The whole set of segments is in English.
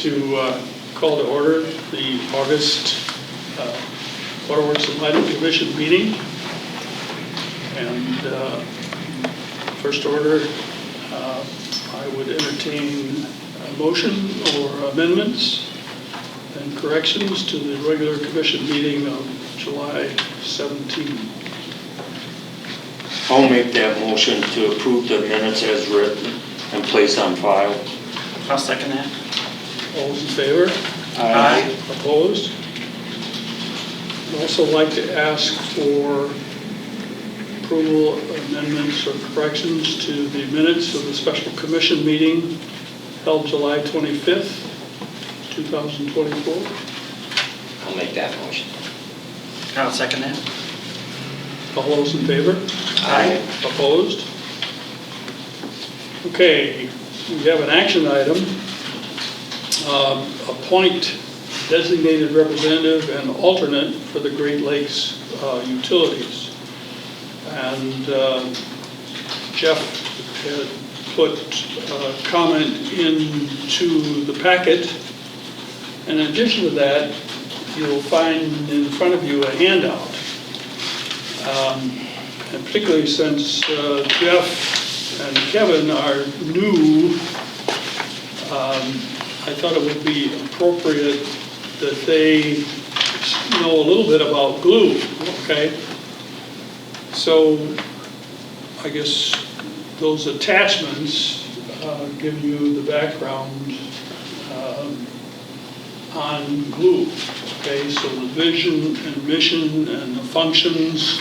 to call to order the August Waterworks and Lighting Commission meeting. And first order, I would entertain a motion or amendments and corrections to the regular commission meeting of July 17. I'll make that motion to approve the minutes as written and place on file. I'll second that. All those in favor? Aye. Opposed? I'd also like to ask for approval, amendments, or corrections to the minutes of the special commission meeting held July 25th, 2024. I'll make that motion. I'll second that. All those in favor? Aye. Opposed? Okay, we have an action item. Appoint designated representative and alternate for the Great Lakes utilities. And Jeff had put a comment into the packet. And in addition to that, you'll find in front of you a handout. And particularly since Jeff and Kevin are new, I thought it would be appropriate that they know a little bit about glue, okay? So I guess those attachments give you the background on glue, okay? So the vision and mission and the functions.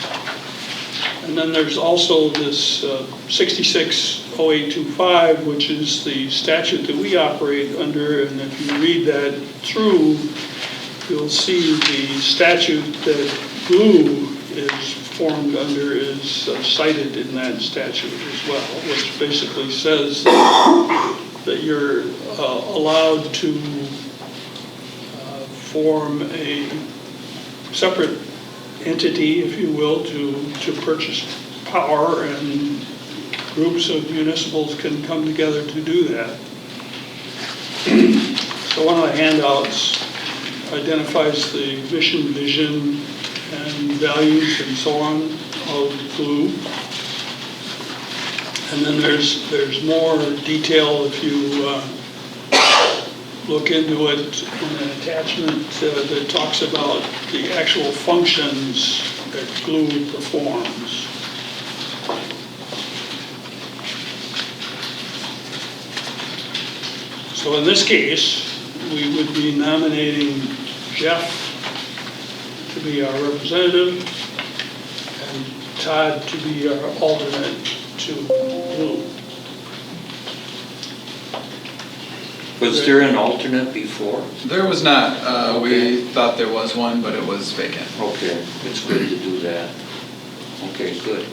And then there's also this 660825, which is the statute that we operate under. And if you read that through, you'll see the statute that glue is formed under is cited in that statute as well, which basically says that you're allowed to form a separate entity, if you will, to purchase power, and groups of municipals can come together to do that. So one of the handouts identifies the mission, vision, and values and so on of glue. And then there's more detail if you look into it in an attachment that talks about the actual functions that glue performs. So in this case, we would be nominating Jeff to be our representative and Todd to be our alternate to glue. Was there an alternate before? There was not. We thought there was one, but it was vacant. Okay, it's good to do that. Okay, good.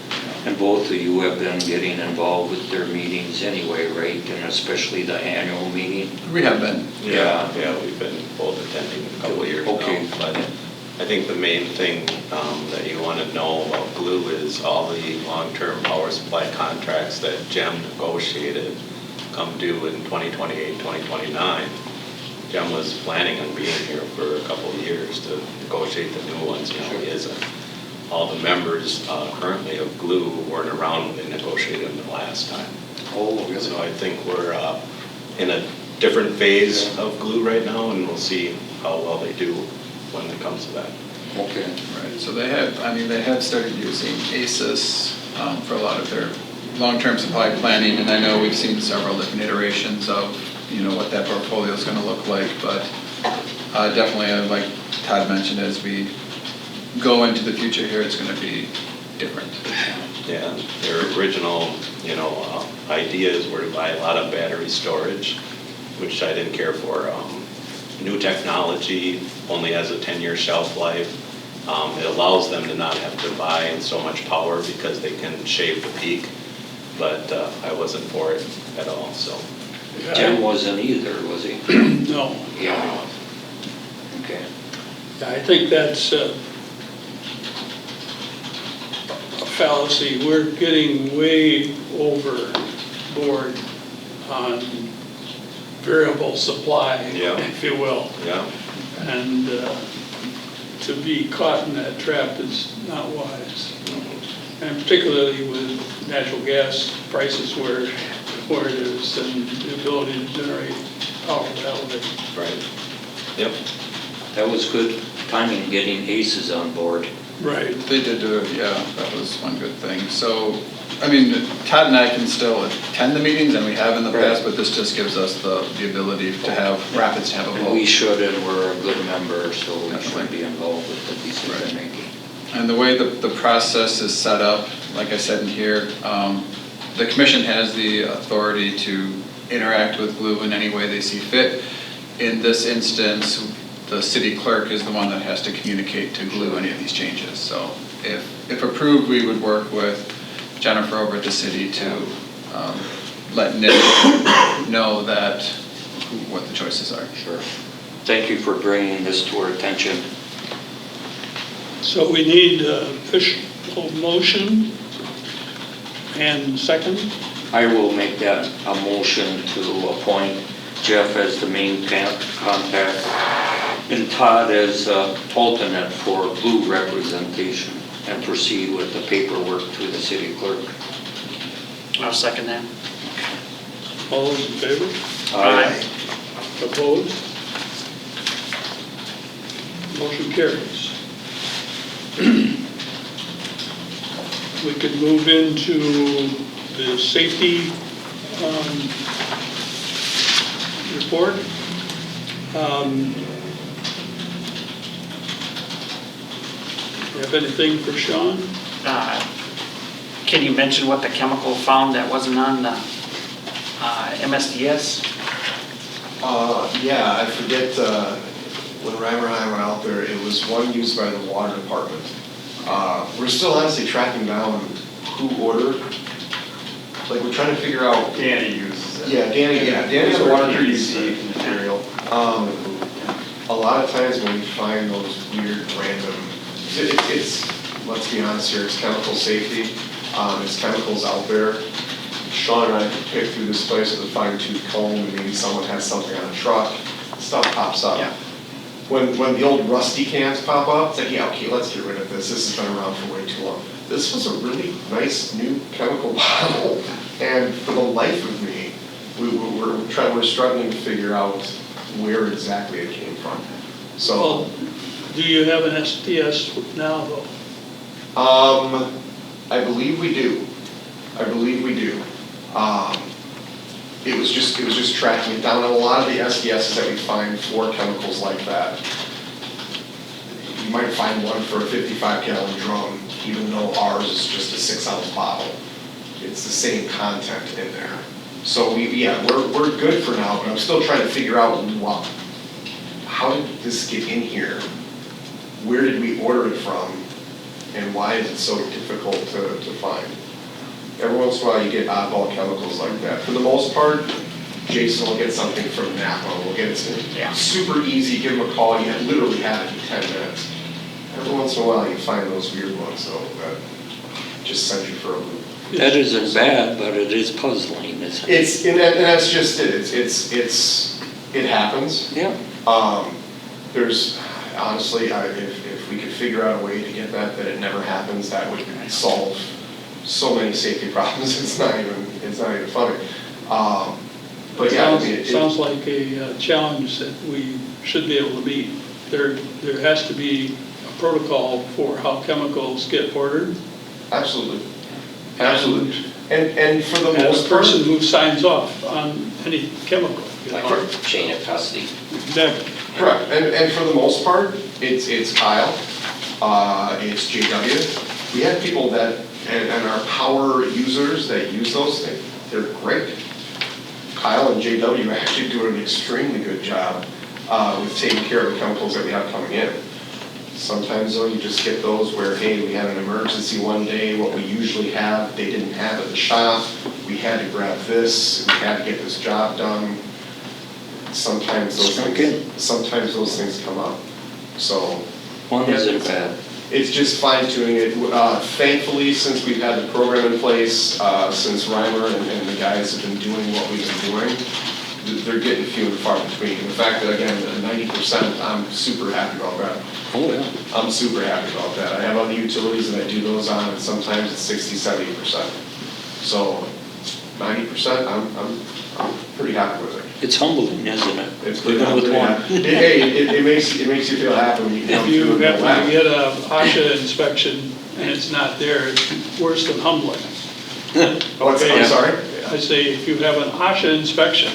And both of you have been getting involved with their meetings anyway, right? And especially the annual meeting? We have been. Yeah, we've been both attending a couple of years Okay. now. But I think the main thing that you want to know about glue is all the long-term power supply contracts that GEM negotiated come due in 2028, 2029. GEM was planning on being here for a couple of years to negotiate the new ones. You know, he isn't. All the members currently of glue weren't around when they negotiated them the last time. Oh, really? So I think we're in a different phase of glue right now, and we'll see how well they do when it comes to that. Okay. Right. So they have started using ASIS for a lot of their long-term supply planning, and I know we've seen several different iterations of what that portfolio is going to look like. But definitely, like Todd mentioned, as we go into the future here, it's going to be different. Yeah, their original, ideas were to buy a lot of battery storage, which I didn't care for. New technology only has a 10-year shelf life. It allows them to not have to buy so much power because they can shave the peak, but I wasn't for it at all, so. Jim wasn't either, was he? No. Yeah. Okay. Yeah, I think that's a fallacy. We're getting way overboard on variable supply, Yeah. if you will. Yeah, And to be caught in that trap is not wise. And particularly with natural gas prices where it is and the ability to generate power that way. right. Yep. That was good timing, getting ACES on board. Right. They did do it, yeah, that was one good thing. So, I mean, Todd and I can still attend the meetings, and we have in the past, but this just gives us the ability to have, Rapids to have a And we vote. should, and we're a good member, so we should Definitely. be involved with the decision making. And the way the process is set up, like I said in here, the commission has the authority to interact with Glue in any way they see fit. In this instance, the city clerk is the one that has to communicate to Glue any of these changes. So if approved, we would work with Jennifer over at the city to let Nick know that, what the choices are. Sure. Thank you for bringing this to our attention. So we need official motion and second. I will make that a motion to appoint Jeff as the main contact and Todd as alternate for Blue representation and proceed with the paperwork to the city clerk. I'll second that. All those in favor? Aye. Opposed? Motion carries. We could move into the safety report. You have anything for Sean? Can you mention what the chemical found that wasn't on the MSDS? Yeah, I forget, when Reimer and I went out there, it was one used by the water department. We're still honestly tracking down who ordered. Like, we're trying to figure out. Danny uses it. Yeah, Danny's a water crew uses it. material. A lot of times when we find those weird random, it's, let's be honest here, it's chemical safety. It's chemicals out there. Sean and I could pick through this place with a fine-tooth comb, and maybe someone has something on a truck, stuff pops up. Yeah. When the old rusty cans pop up, it's like, yeah, okay, let's get rid of this. This has been around for way too long. This was a really nice new chemical bottle, and for the life of me, we're struggling to figure out where exactly it came from. So, Well, do you have an SDS now, though? I believe we do. It was just tracking it down, and a lot of the SDSs that we find for chemicals like that, you might find one for a 55-gallon drum, even though ours is just a 6-ounce bottle. It's the same content in there. So we're good for now, but I'm still trying to figure out how did this get in here? Where did we order it from? And why is it so difficult to find? Every once in a while you get oddball chemicals like that. For the most part, Jason will get something from Napa. We'll get it super easy, give him a call, you literally have it in 10 minutes. Every once in a while you find those weird ones though that just send you for a loop. That isn't bad, but it is puzzling, isn't it? And that's just it. It happens. Yeah. There's honestly, if we could figure out a way to get that it never happens, that would solve so many safety problems. It's not even funny. But yeah, Sounds like a challenge that we should be able to meet. There has to be a protocol for how chemicals get ordered. Absolutely. And for the And a most part, person who signs off on any chemical. you know. Like chain of custody. Exactly. correct. And for the most part, it's Kyle, it's JW. We have people that and our power users that use those things. They're great. Kyle and JW actually do an extremely good job with taking care of the chemicals that we have coming in. Sometimes though, you just get those where, hey, we had an emergency one day, what we usually have, they didn't have at the shop, we had to grab this, we had to get this job done. Sometimes those things come up. So One isn't bad. it's just fine tuning it. Thankfully, since we've had the program in place, since Reimer and the guys have been doing what we've been doing, they're getting few and far between. The fact that, again, the 90%, I'm super happy about that. Oh, yeah. I'm super happy about that. I have other utilities that I do those on, and sometimes it's 60, 70%. So 90%, I'm pretty happy with it. It's humbling, isn't it? It's pretty Even with happy. one. Hey, it makes you feel happy when you If come you through and happen to go, get a OSHA inspection and it's not there, it's worse than humbling. What's that? I'm sorry? I say, if you have an OSHA inspection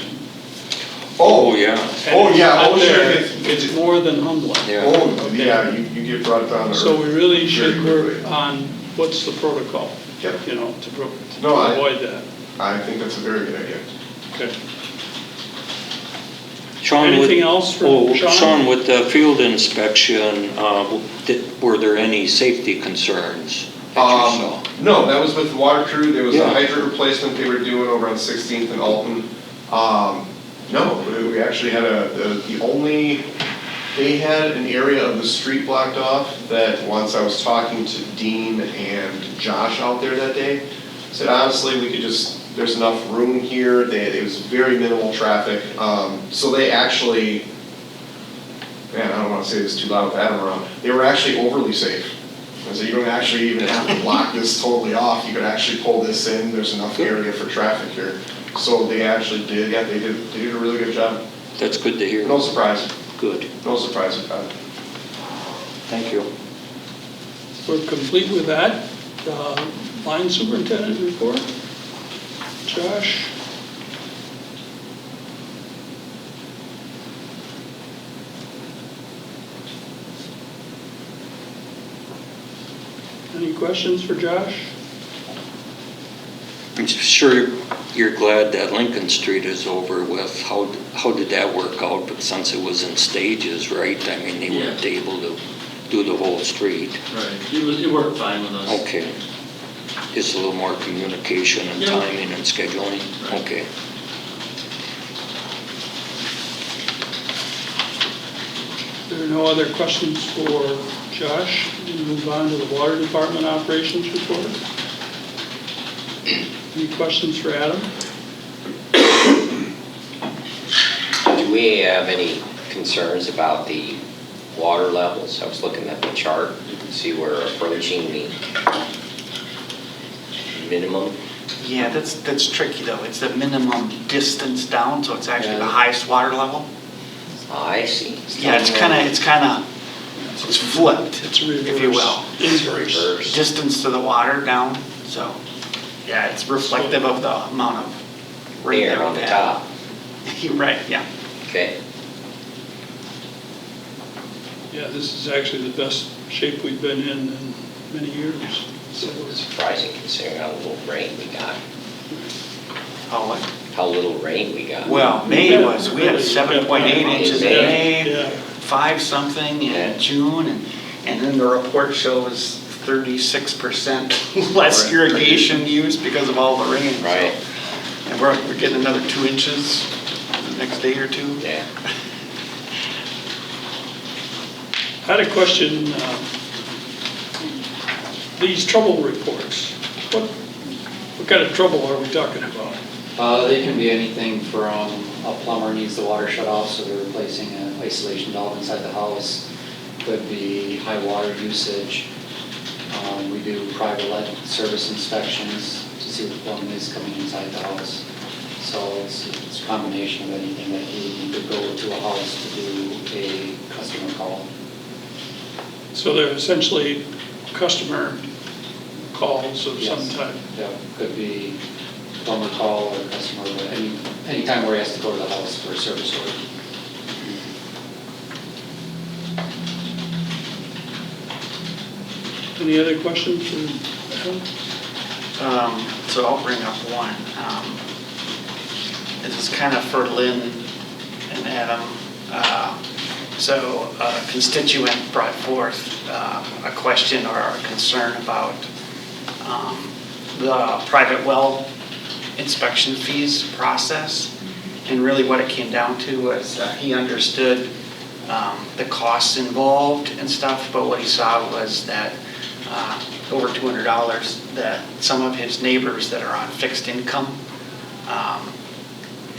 Oh, yeah. and yeah, it's not there, OSHA it's more than humbling. Yeah. Oh, yeah, you get brought down to earth. So we really should very work quickly. on what's the protocol, Yep. you know, to No, I- avoid that. I think that's a very good idea. Okay. Sean, Anything else for Sean? Sean, with the field inspection, were there any safety concerns that you saw? No, that was with the water crew, there was a Yeah. hydrant replacement they were doing over on 16th and Alton. No, we actually had they had an area of the street blocked off that once I was talking to Dean and Josh out there that day, said honestly, we could there's enough room here, it was very minimal traffic. So they actually, man, I don't want to say this too loud with Adam around, they were actually overly safe. So you don't actually even have to block this totally off, you could actually pull this in, there's enough area for traffic here. So they actually did, yeah, they did a really good job. That's good to hear. No surprise, Good. no surprise with that. Thank you. We're complete with that. Line superintendent report. Josh? Any questions for Josh? I'm sure you're glad that Lincoln Street is over with. How did that work out? But since it was in stages, right? I mean, they weren't able to do the whole street. Right, it worked fine with us. Okay. Just a little more communication and Yeah. timing and scheduling? Right. Okay. There are no other questions for Josh. We move on to the water department operations report. Any questions for Adam? Do we have any concerns about the water levels? I was looking at the chart, you can see we're approaching the minimum. Yeah, that's tricky though. It's the minimum distance down, so it's actually the Yeah. highest water level. I see. Yeah, it's flipped, It's reverse. if you will. Inverse. Reverse. Distance to the water down, so, yeah, it's reflective of the amount of rain Here that on we've the had. top, Right, yeah. okay. Yeah, this is actually the best shape we've been in many years. So it's Surprising considering how little rain we got, Oh, what? how little rain we got. Well, May we had 7.8 inches in May, Yeah. 5 something Yeah. in June, and then the report shows 36% less Right. irrigation use because of all the rain. so- Right. And we're getting another 2 inches the next day or two. Yeah, I had a question, these trouble reports, what kind of trouble are we talking about? They can be anything from a plumber needs the water shut off, so they're replacing an isolation valve inside the house. Could be high water usage. We do private let service inspections to see what the plumbing is coming inside the house. So it's a combination of anything that you would need to go to a house to do a customer call. So they're essentially customer calls of some Yes. type. Yeah, could be plumber call or customer, but any time where he has to go to the house for a service order. Any other questions from Adam? So I'll bring up one. This is kind of for Lynn and Adam. So a constituent brought forth a question or a concern about the private well inspection fees process. And really what it came down to was he understood the costs involved and stuff, but what he saw was that over $200, that some of his neighbors that are on fixed income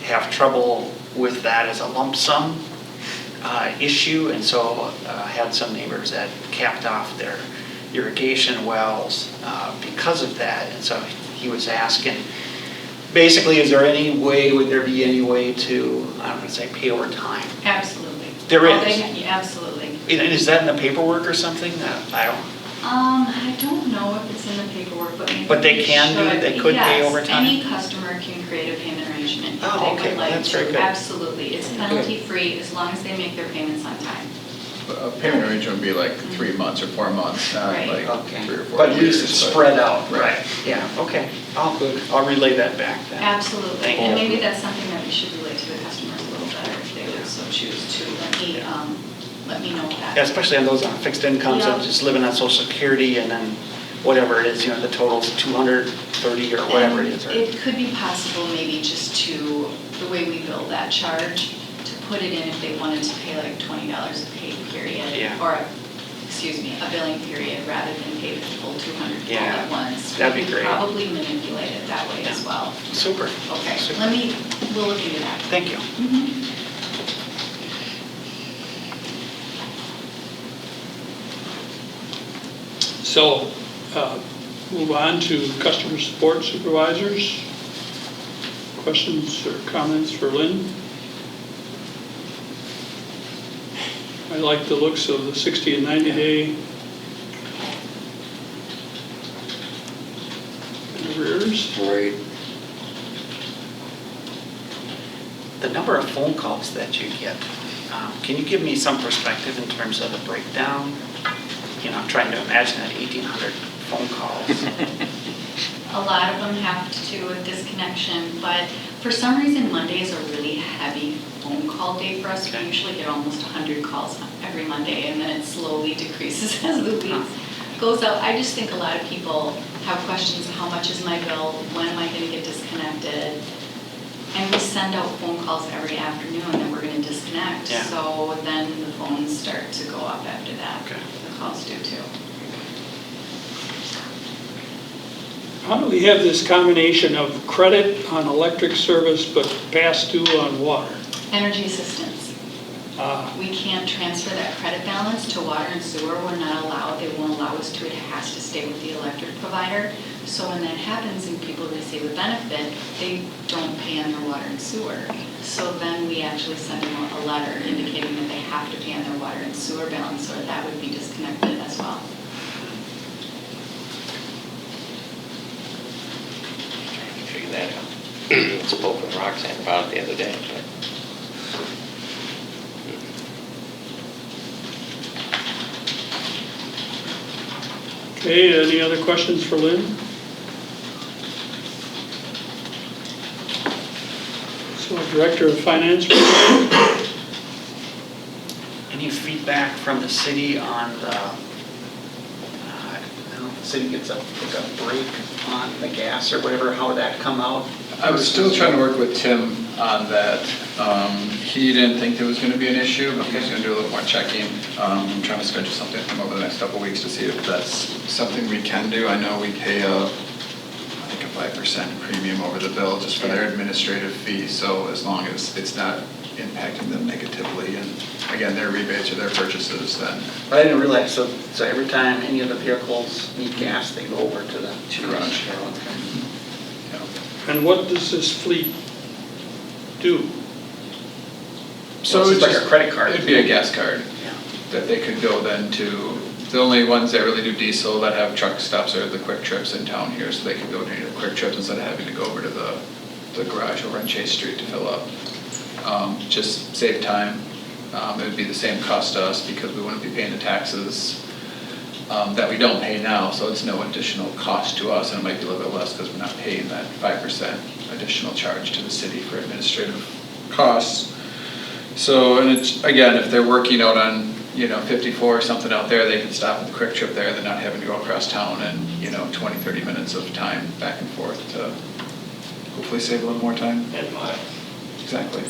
have trouble with that as a lump sum issue, and so had some neighbors that capped off their irrigation wells because of that. And so he was asking, basically, is there any way, would there be any way to, I don't want to say pay over time? Absolutely. There Oh, is? yeah, absolutely. Is that in the paperwork or something? I don't know if it's in the paperwork, but maybe But they we can do it? should. They could pay Yes, over time? any customer can create a payment arrangement if Oh, they okay. would like That's very to. good. Absolutely. It's penalty-free as long as they make their payments on time. A payment arrangement would be like 3 months or 4 months, not Right. like Okay. 3 or 4 But years. at least it's but- spread out, Right. right? Yeah, okay. I'll relay that back then. Absolutely. Thank And you. maybe that's something that we should relate to the customers a little better if they would so choose to. Let me know that. Yeah, especially on those on fixed incomes, Yeah. of just living on social security and then whatever it is, the total's 230 or whatever it is, And right? it could be possible maybe just to, the way we bill that charge, to put it in if they wanted to pay like $20 a pay period. Yeah. Or, excuse me, a billing period rather than pay the full 200 all Yeah, at once. that'd be We could great. probably manipulate it that way as well. Super. Okay, Super. we'll look into that. Thank you. Mhm. So, move on to customer support supervisors. Questions or comments for Lynn? I like the looks of the 60 and 90 day arrears. Right. The number of phone calls that you get, can you give me some perspective in terms of the breakdown? I'm trying to imagine that 1,800 phone calls. A lot of them have to do with disconnection, but for some reason, Monday is a really heavy phone call day for us. We Okay. usually get almost 100 calls every Monday, and then it slowly decreases as the week goes out. I just think a lot of people have questions, how much is my bill? When am I going to get disconnected? And we send out phone calls every afternoon that we're going to disconnect. Yeah. So then the phones start to go up after that. Okay. The calls do too. How do we have this combination of credit on electric service but past due on water? Energy assistance. We can't transfer that credit balance to water and sewer. We're not allowed, they won't allow us to. It has to stay with the electric provider. So when that happens and people receive a benefit, they don't pay on their water and sewer. So then we actually send them a letter indicating that they have to pay on their water and sewer balance, or that would be disconnected as well. Trying to figure that out. Spoke with Roxanne about it the other day. Okay, any other questions for Lynn? So Director of Finance, Any feedback from the city on the city gets like a break on the gas or whatever, how would that come out? I was still trying to work with Tim on that. He didn't think there was going to be an issue, but he's going to do a little more checking. I'm trying to schedule something with him over the next couple of weeks to see if that's something we can do. I know we pay I think a 5% premium over the bill just for their administrative fee, so as long as it's not impacting them negatively, and again, their rebates or their purchases, then But I didn't realize, so every time any of the vehicles need gas, they go over to the garage. Yeah, okay. yeah. and what does this fleet do? So it's like a credit card. It'd be a gas card Yeah. that they could go then to. The only ones that really do diesel that have truck stops are the Quick Trips in town here, so they could go to the Quick Trips instead of having to go over to the garage over on Chase Street to fill up. Just save time. It would be the same cost to us because we wouldn't be paying the taxes that we don't pay now, so it's no additional cost to us, and it might be a little bit less because we're not paying that 5% additional charge to the city for administrative costs. So, and it's, again, if they're working out on, 54 or something out there, they can stop at the Quick Trip there, they're not having to go across town and, 20, 30 minutes of time back and forth to hopefully save a little more time. And Exactly.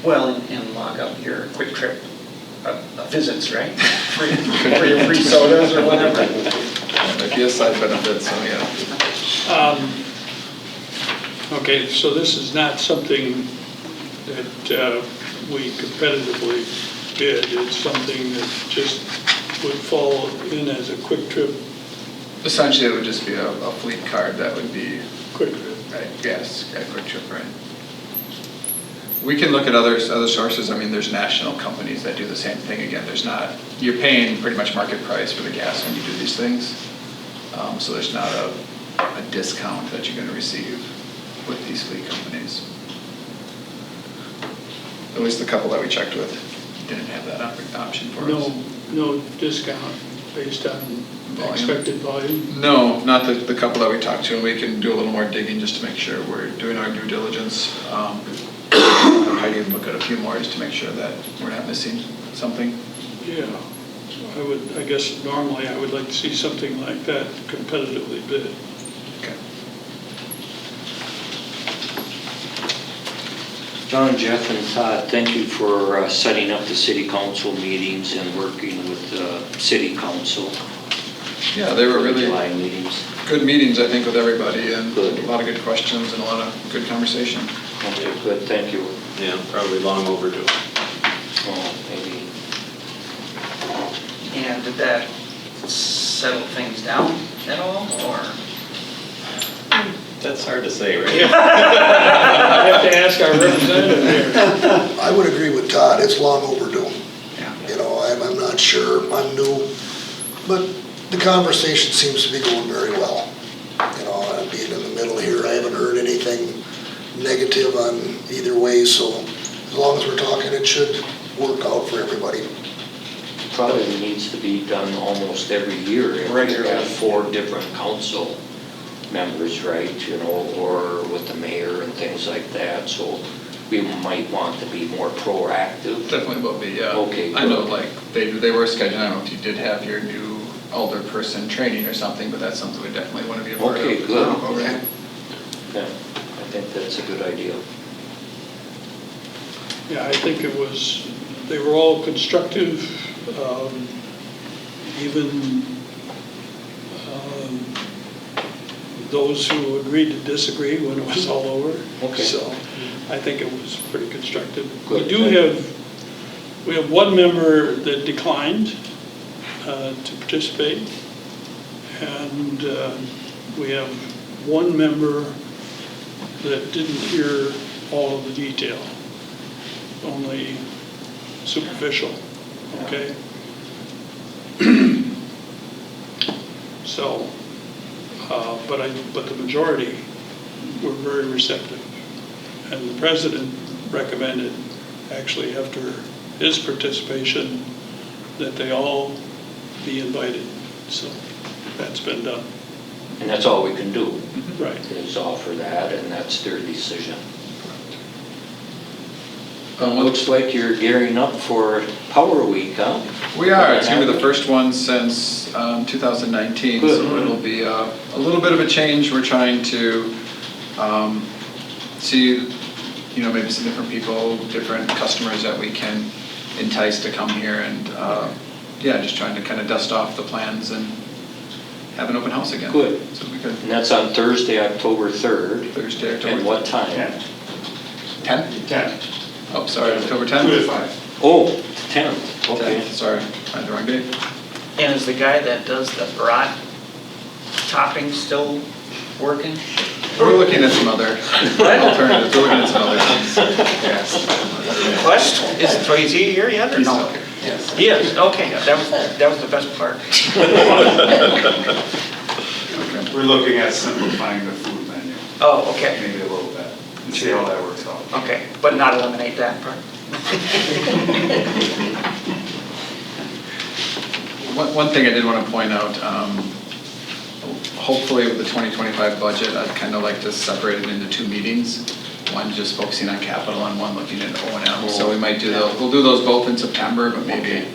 well, and log up your Quick Trip visits, right? Free sodas or whatever. Might be a side benefit, so yeah. Okay, so this is not something that we competitively bid. It's something that just would fall in as a quick trip, Essentially, it would just be a fleet card that would be, quick trip. right, yes, a quick trip, right? We can look at other sources. I mean, there's national companies that do the same thing. Again, there's not, you're paying pretty much market price for the gas when you do these things. So there's not a discount that you're going to receive with these fleet companies. At least the couple that we checked with didn't have that option for us. No discount based on Volume. expected volume? No, not the couple that we talked to, and we can do a little more digging just to make sure we're doing our due diligence. I'd even look at a few more just to make sure that we're not missing something. Yeah, I guess normally I would like to see something like that competitively bid. Okay. John, Jeff, and Todd, thank you for setting up the city council meetings and working with the city council. Yeah, they were really July meetings. good meetings, I think, with everybody, and Good. a lot of good questions and a lot of good conversation. Okay, good, thank you. Yeah, probably long overdue. Oh, maybe. And did that settle things down at all, or? That's hard to say, right? I have to ask our representative here. I would agree with Todd, it's long overdue. Yeah. You know, I'm not sure, I'm new, but the conversation seems to be going very well. You know, and being in the middle here, I haven't heard anything negative on either way, so as long as we're talking, it should work out for everybody. Probably needs to be done almost every year. If you have 4 different council members, right, you know, or with the mayor and things like that, so we might want to be more proactive. Definitely will be, yeah. Okay, I know, good. like, they were scheduling, I don't know if you did have your new alder person training or something, but that's something we definitely want to be a part of. Okay, good. Okay. Yeah, I think that's a good idea. Yeah, I think they were all constructive, even those who agreed to disagree when it was all over. Okay. So I think it was pretty constructive. Good. We have one member that declined to participate, and we have one member that didn't hear all of the detail, only superficial, okay? So, but the majority were very receptive. And the president recommended, actually after his participation, that they all be invited. So that's been done. And that's all we can do, Right. is offer that, and that's their decision. Well, Looks like you're gearing up for Power Week, huh? We are, it's going to be the first one since 2019, Good. so it'll be a little bit of a change. We're trying to see, you know, maybe some different people, different customers that we can entice to come here, and yeah, just trying to kind of dust off the plans and have an open house again. Good. So we could, And that's on Thursday, October 3rd. Thursday, October And what time? 10th? 10. Oh, sorry, October 10th? 2 to 5. Oh, 10th, okay. 10th, sorry, I had the wrong date. And is the guy that does the brat topping still working? We're looking at some other alternatives, we're looking at some other things. Yes. What? Is he here yet, or He's no? still here. Yes. He is, okay, that was the best part. Okay. We're looking at simplifying the food menu, Oh, okay, maybe a little bit, and see how that works out. okay, but not eliminate that part? One thing I did want to point out, hopefully with the 2025 budget, I'd kind of like to separate it into 2 meetings. One just focusing on capital and one looking at O&M. So we might do those, we'll do those both in September, but maybe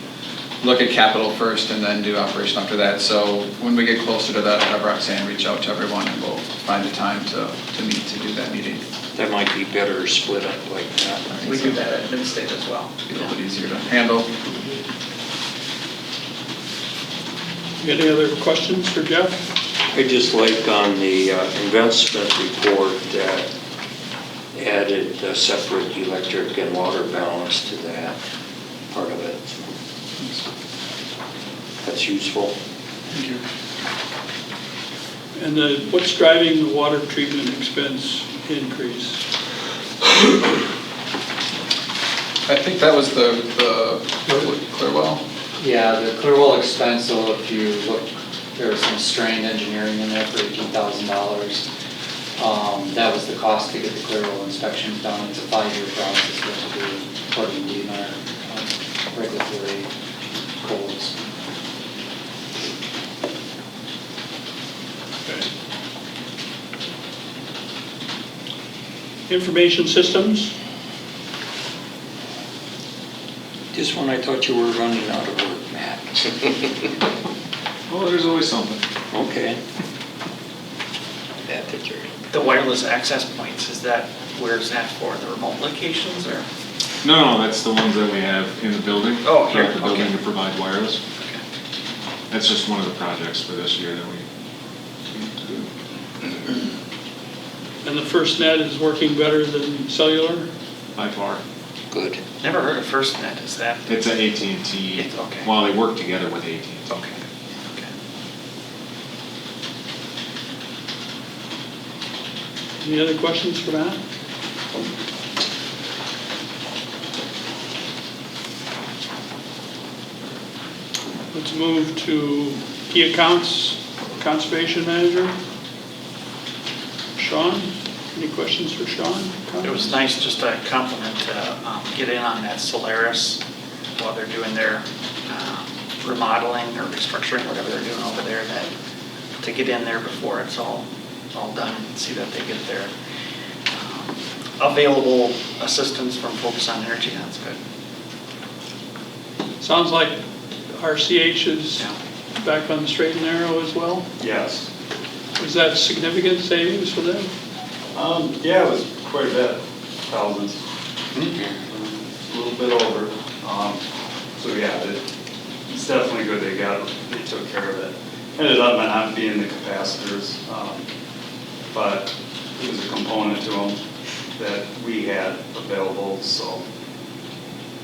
look at capital first and then do operation after that. So when we get closer to that, I'll have Roxanne reach out to everyone and we'll find a time to meet to do that meeting. That might be better split up like that. We do that at Mid-State as well. Be a little bit easier to handle. Any other questions for Jeff? I just like on the investment report that added a separate electric and water balance to that part of it. That's useful. Thank you. And what's driving the water treatment expense increase? I think that was the Clearwell. Yeah, the Clearwell expense, so if you look, there was some strained engineering in there for $18,000. That was the cost to get the Clearwell inspections done. It's a 5-year process we have to do according to DNR regulatory codes. Information systems? This one, I thought you were running out of work, Matt. Well, there's always something. Okay. That picture. The wireless access points, where's that for, the remote locations or? No, that's the ones that we have in the building. Oh, here, Throughout the building okay. to provide wireless. Okay. That's just one of the projects for this year that we need to do. And the FirstNet is working better than cellular? By far. Good. Never heard of FirstNet, is that? It's at AT&T. It's okay. Well, they work together with AT&T. Okay. Okay. Any other questions for Matt? Let's move to key accounts, conservation manager. Sean, any questions for Sean? It was nice, just a compliment to get in on that Solaris while they're doing their remodeling or restructuring, whatever they're doing over there, that to get in there before it's all done and see that they get their available assistance from folks on energy. That's good. Sounds like RCH is Yeah. back on the straight and narrow as well. Yes. Was that significant savings for them? Yeah, it was quite a bit, thousands, a little bit over. So yeah, it's definitely good they took care of it. Ended up not being the capacitors, but it was a component to them that we had available, so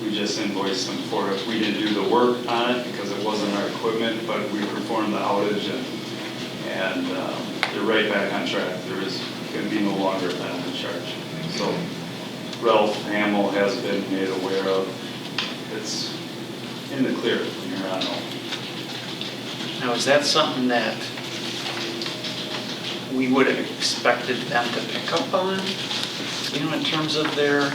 we just invoiced them for it. We didn't do the work on it because it wasn't our equipment, but we performed the outage and they're right back on track. There is going to be no longer a penalty charge. So Ralph Hamill has been made aware of. It's in the clear from here on out. Now, is that something that we would have expected them to pick up on, in terms of their?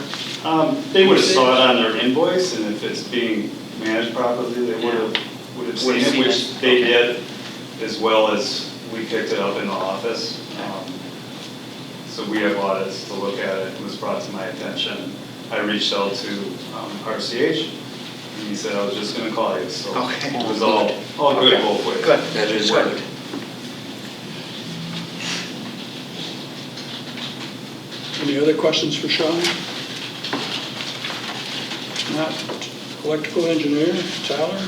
They would have saw it on their invoice, and if it's being managed properly, they would have seen it, which they did, as well as we picked it up in the office. So we have audits to look at it. It was brought to my attention. I reached out to RCH, and he said I was just going to call you. So Okay. it was all good Okay. both ways. Good. That is Good. good. Any other questions for Sean? Not electrical engineer, Tyler?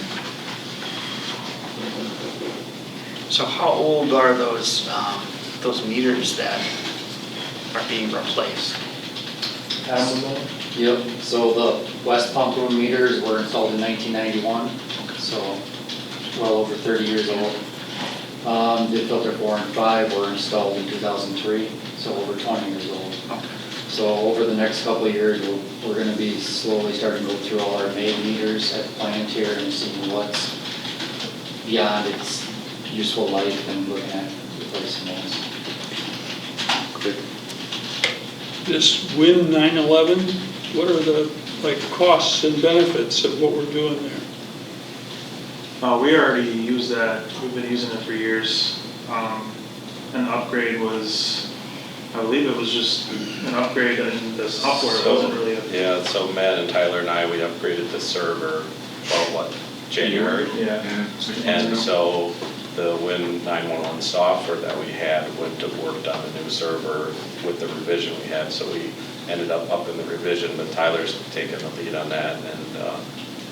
So how old are those meters that are being replaced? Yep, so the west pump room meters were installed in 1991, so well over 30 years old. The filter 4 and 5 were installed in 2003, so over 20 years old. Okay. So over the next couple of years, we're going to be slowly starting to go through all our main meters at the plant here and seeing what's beyond its useful life and looking at replacing those. This Win 911, what are the costs and benefits of what we're doing there? We already use that. We've been using it for years. An upgrade was, I believe it was just an upgrade in the software. It wasn't really a... Yeah, so Matt and Tyler and I, we upgraded the server, January? Yeah. And so the Win 911 software that we had wouldn't have worked on the new server with the revision we had, so we ended up upping the revision, but Tyler's taken the lead on that, and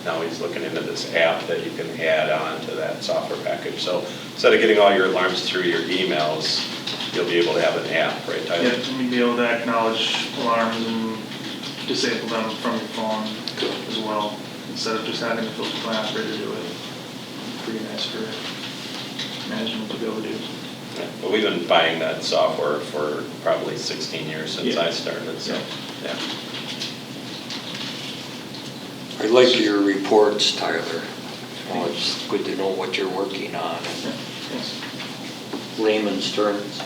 now he's looking into this app that you can add on to that software package. So instead of getting all your alarms through your emails, you'll be able to have an app, right, Tyler? Yeah, you'd be able to acknowledge alarms and disable them from your phone as well, instead of just having the filter plant operator do it. Pretty nice for management to be able to do. But we've been buying that software for probably 16 years since Yeah. I started, so, yeah. I like your reports, Tyler. Oh, it's good to know what you're working on. Yeah, yes. Layman's terms.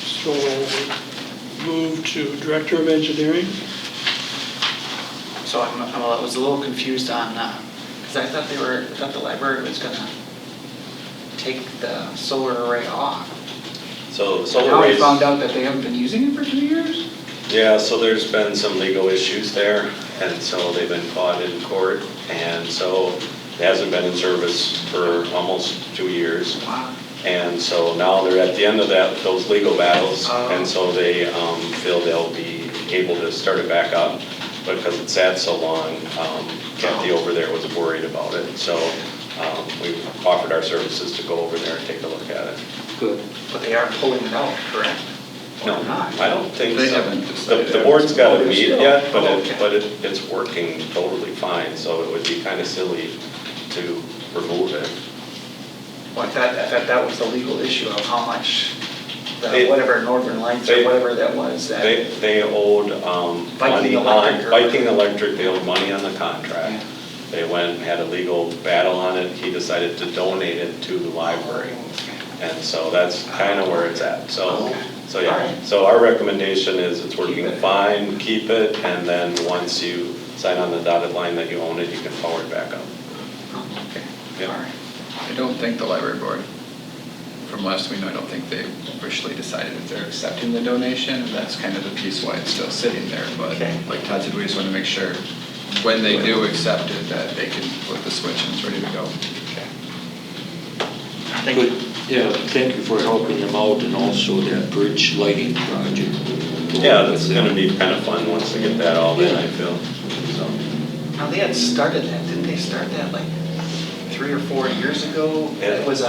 So move to Director of Engineering. So I was a little confused on, because I thought the library was gonna take the solar array off. So solar Now we arrays. found out that they haven't been using it for 2 years? Yeah, so there's been some legal issues there, and so they've been fought in court, and so it hasn't been in service for almost 2 years. Wow. And so now they're at the end of those legal battles, Oh. and so they feel they'll be able to start it back up, because it sat so long. Kathy over there was worried about it, so we offered our services to go over there and take a look at it. Good. But they aren't pulling it out, correct? No, Or not? I don't think They so. haven't decided The that. board's got Oh, to they're meet still- yet, but oh, okay. it's working totally fine, so it would be kind of silly to remove it. Well, I thought that was the legal issue of how much, They- whatever Northern Lights they- or whatever that was, that. They owed money Viking Electric on, or Viking whatever. Electric, they owed money on the contract. They went and had a legal battle on it, he decided to donate it to the library. And so that's kind of where it's at, so All yeah. right. So our recommendation is it's working Keep it. fine, keep it, and then once you sign on the dotted line that you own it, you can forward back up. Oh, okay. Yeah. All right. I don't think the library board, from last we know, I don't think they officially decided if they're accepting the donation, and that's kind of the piece why it's still sitting there, but Okay. like Todd said, we just want to make sure when they do accept it, that they can flip the switch and it's ready to go. Thank you. Good. Yeah, thank you for helping them out, and also that bridge lighting project. Yeah, that's gonna be kind of fun once we get that all in, I feel, so. Now, they had started that, didn't they start that like 3 or 4 years ago? Yeah. It was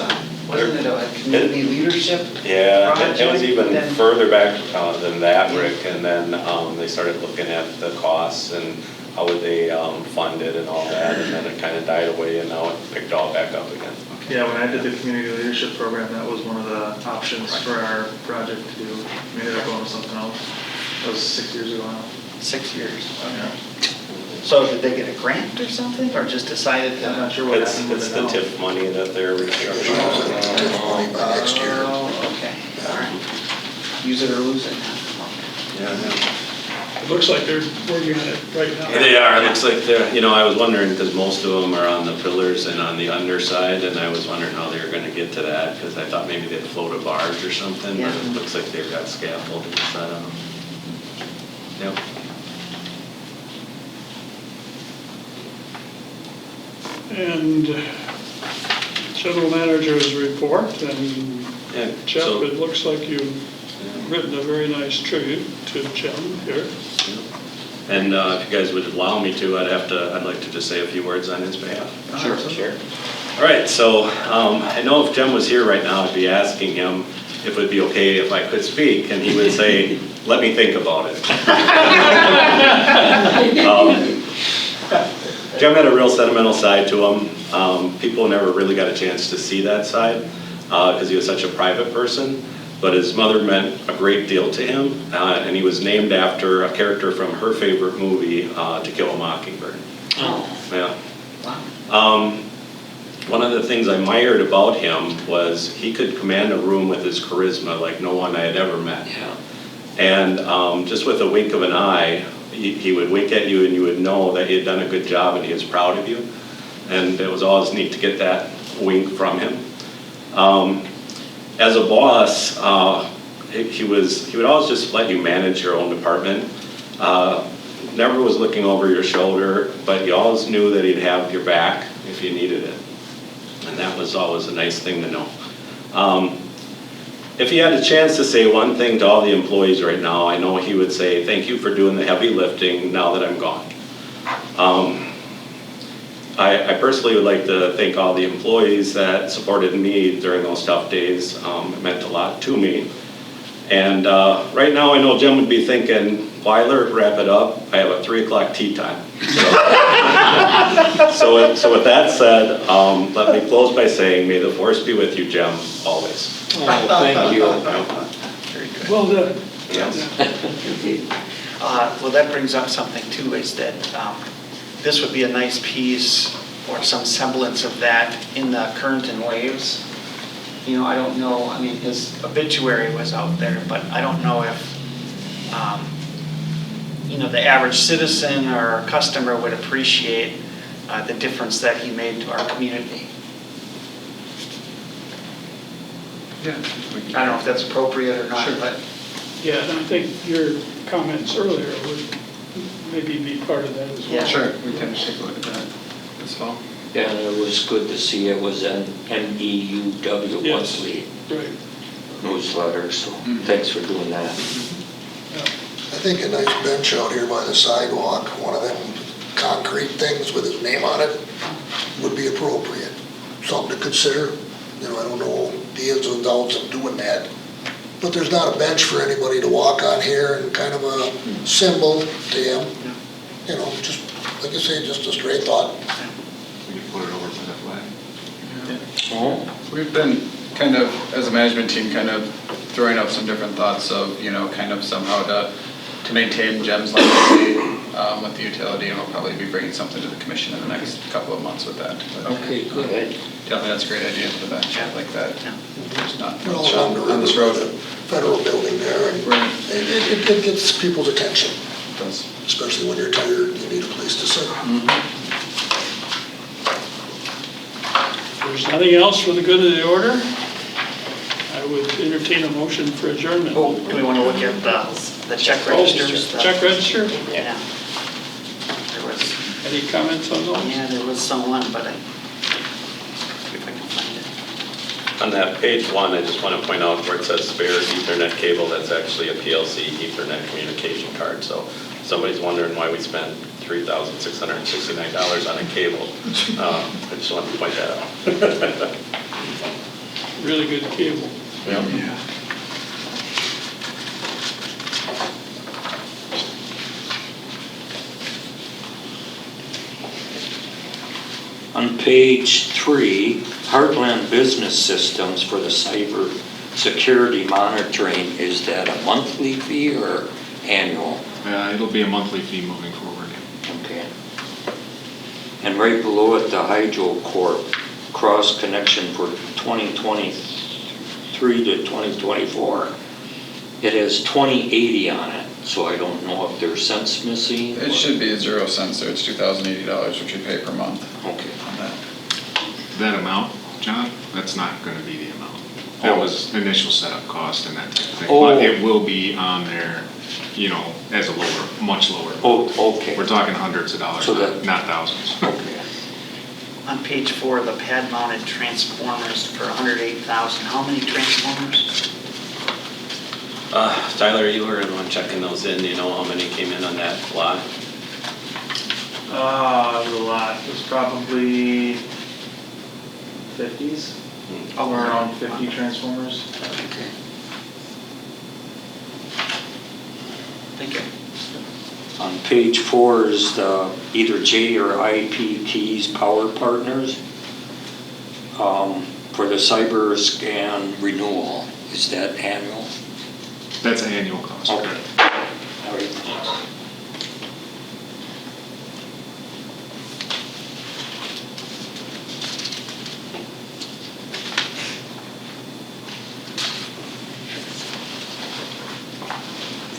wasn't it a community leadership? Yeah, it was project? even Then- further back than that, Rick, and then they started looking at the costs and how would they fund it and all that, and then it kind of died away, and now it picked all back up again. Yeah, when I did the community leadership program, that was one of the options for our project to do. We ended up going with something else. That was 6 years ago now. 6 years. Yeah. So did they get a grant or something, or just decided I'm not to? sure what It's happened with the it now. TIF money that they're restructuring. Money by next year. Oh, okay, all right. Use it or lose it. Yeah, It looks like they're working on it right now. They are, it looks like they're, I was wondering, because most of them are on the pillars and on the underside, and I was wondering how they were gonna get to that, because I thought maybe they'd float a barge or something, but it Yeah. looks like they've got scaffolding set up. Yep. And general manager's report, and Yeah, Jeff, so- it looks like you've written a very nice tribute to Jim here. And if you guys would allow me to, I'd like to just say a few words on his behalf. Sure. Sure. All right, so I know if Jim was here right now, I'd be asking him if it would be okay if I could speak, and he would say, let me think about it. Jim had a real sentimental side to him. People never really got a chance to see that side because he was such a private person. But his mother meant a great deal to him, and he was named after a character from her favorite movie, To Kill a Mockingbird. Oh, Yeah. wow. One of the things I admired about him was he could command a room with his charisma like no one I had ever met. Yeah. And just with a wink of an eye, he would wink at you and you would know that he had done a good job and he was proud of you. And it was always neat to get that wink from him. As a boss, he would always just let you manage your own department. Never was looking over your shoulder, but you always knew that he'd have your back if you needed it. And that was always a nice thing to know. If he had a chance to say one thing to all the employees right now, I know he would say, thank you for doing the heavy lifting now that I'm gone. I personally would like to thank all the employees that supported me during those tough days. It meant a lot to me. And right now, I know Jim would be thinking, Weiler, wrap it up. I have a 3 o'clock tea time. So with that said, let me close by saying, may the force be with you, Jim, always. Oh, thank you. Very good. Well done. Well, that brings up something too, is that this would be a nice piece or some semblance of that in the Current and Waves. You know, I don't know, I mean, his obituary was out there, but I don't know if, you know, the average citizen or customer would appreciate the difference that he made to our community. Yeah. I don't know if that's appropriate or not, Sure. but Yeah, and I think your comments earlier would maybe be part of that as well. Yeah. Sure, we can take a look at that as well. And it was good to see it was an MEUW Yes. monthly Right. newsletter, so thanks for doing that. I think a nice bench out here by the sidewalk, one of them concrete things with his name on it, would be appropriate. Something to consider. You know, I don't know the ins and outs of doing that. But there's not a bench for anybody to walk on here, and kind of a symbol to him. You know, just, like I say, just a straight thought. We can put it over by the flag. Oh, We've been kind of, as a management team, kind of throwing out some different thoughts of, you know, kind of somehow to maintain Jem's legacy with the utility, and we'll probably be bringing something to the commission in the next couple of months with that. But okay, good. definitely, that's a great idea for the bench, I like that. There's not We're all much along the on river this by the road. federal building there, and Right. it gets people's attention, It does. especially when you're tired, you need a place to sit. If there's nothing else for the good of the order, I would entertain a motion for adjournment. oh, do we want to look at the check registers? Check register? Yeah. There was, Any comments on those? yeah, there was someone, but I, see if I can find it. On that page 1, I just want to point out where it says spare Ethernet cable, that's actually a PLC Ethernet communication card. So if somebody's wondering why we spent $3,669 on a cable. I just wanted to point that out. Really good cable. Yeah. On page 3, Heartland Business Systems for the cyber security monitoring, is that a monthly fee or annual? It'll be a monthly fee moving forward. Okay. And right below it, the Hydro Corp cross connection for 2023 to 2024. It has 2080 on it, so I don't know if there's cents missing. It should be 0 cents, so it's $2,080, which we pay per month Okay. on that. That amount, John, that's not going to be the amount. That was initial setup cost and that type of thing. Oh. But it will be on there, you know, as a lower, much lower. Oh, okay. We're talking hundreds of dollars, So that- not thousands. Okay. On page 4, the pad-mounted transformers for $108,000. How many transformers? Tyler, you were the one checking those in. Do you know how many came in on that lot? It was a lot. It was probably 50s, around 50 transformers. Okay. Thank you. On page 4 is the either J or IPT's Power Partners for the cyber scan renewal. Is that annual? That's an annual cost. Okay. All right.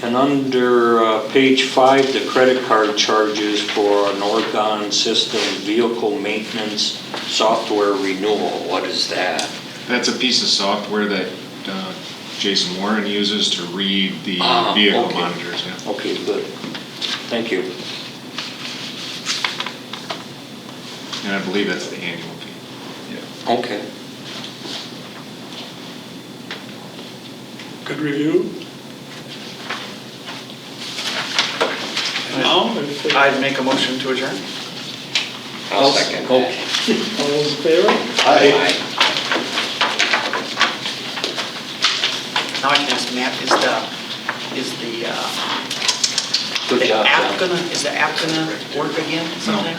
And under page 5, the credit card charges for an Oregon system vehicle maintenance software renewal. What is that? That's a piece of software that Jason Warren uses to read the Ah, vehicle okay. monitors. Yeah. Okay, good. Thank you. And I believe that's the annual fee. Okay. Good review. Now, if, I'd make a motion to adjourn. I'll second that. All those in favor? Aye. Now I can ask Matt, Good the job, app John. is the app gonna work again someday?